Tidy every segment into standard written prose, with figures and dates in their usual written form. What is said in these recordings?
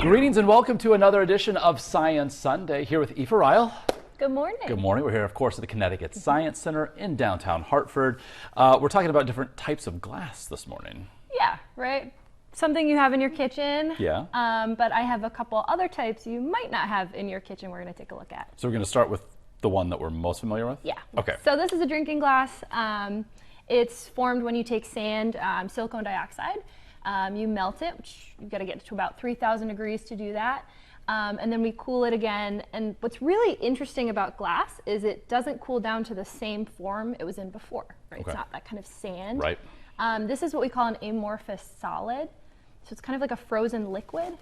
Greetings and welcome to another edition of Science Sunday here with Aoife Ryle. Good morning. Good morning. We're here, of course, at the Connecticut Science Center in downtown Hartford. We're talking about different types of glass this morning. Yeah, right. Something you have in your kitchen. Yeah. But I have a couple other types you might not have in your kitchen we're going to take a look at. So we're going to start with the one that we're most familiar with? Yeah. Okay. So this is a drinking glass. It's formed when you take sand, silicon dioxide. You melt it, which you've got to get to about 3,000 degrees to do that. And then we cool it again. And what's really interesting about glass is it doesn't cool down to the same form it was in before. Right? Okay. It's not that kind of sand. Right. This is what we call an amorphous solid. So it's kind of like a frozen liquid,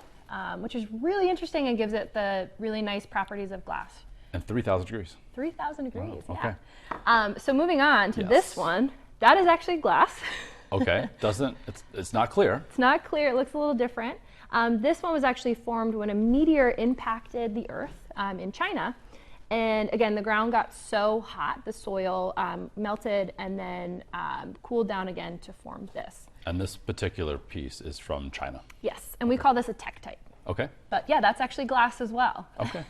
which is really interesting and gives it the really nice properties of glass. And 3,000 degrees. 3,000 degrees, wow. Okay. Yeah. So moving on to Yes. this one, that is actually glass. Okay. It's not clear. It's not clear. It looks a little different. This one was actually formed when a meteor impacted the Earth in China. And again, the ground got so hot, the soil melted and then cooled down again to form this. And this particular piece is from China. Yes, and we call this a tektite. Okay. But yeah, that's actually glass as well. Okay.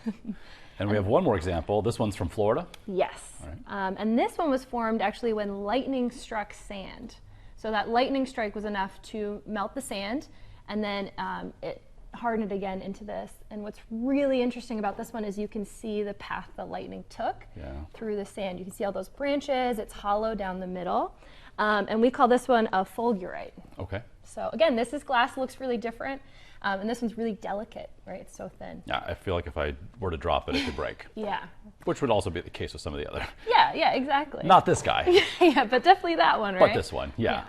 And we have one more example. This one's from Florida. Yes. All right. And this one was formed actually when lightning struck sand. So that lightning strike was enough to melt the sand, and then it hardened it again into this. And what's really interesting about this one is you can see the path the lightning took through the sand. You can see all those branches. It's hollow down the middle. And we call this one a fulgurite. Okay. So again, this is glass, looks really different. And this one's really delicate, right? It's so thin. Yeah, I feel like if I were to drop it, it could break. Yeah. Which would also be the case with some of the other. Yeah, exactly. Not this guy. Yeah, but definitely that one, right? But this one, yeah.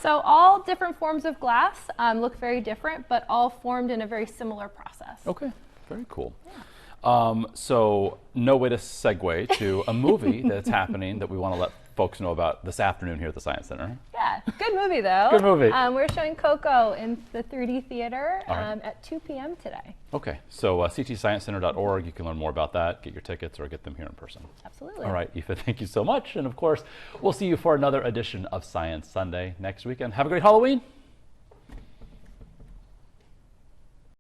So all different forms of glass look very different, but all formed in a very similar process. Okay, very cool. Yeah. So no way to segue to a movie that's happening that we want to let folks know about this afternoon here at the Science Center. Yeah, good movie though. Good movie. We're showing Coco in the 3D theater right. at 2 p.m. today. Okay, so ctsciencecenter.org, you can learn more about that, get your tickets, or get them here in person. Absolutely. All right, Aoife, thank you so much. And of course, we'll see you for another edition of Science Sunday next weekend. Have a great Halloween.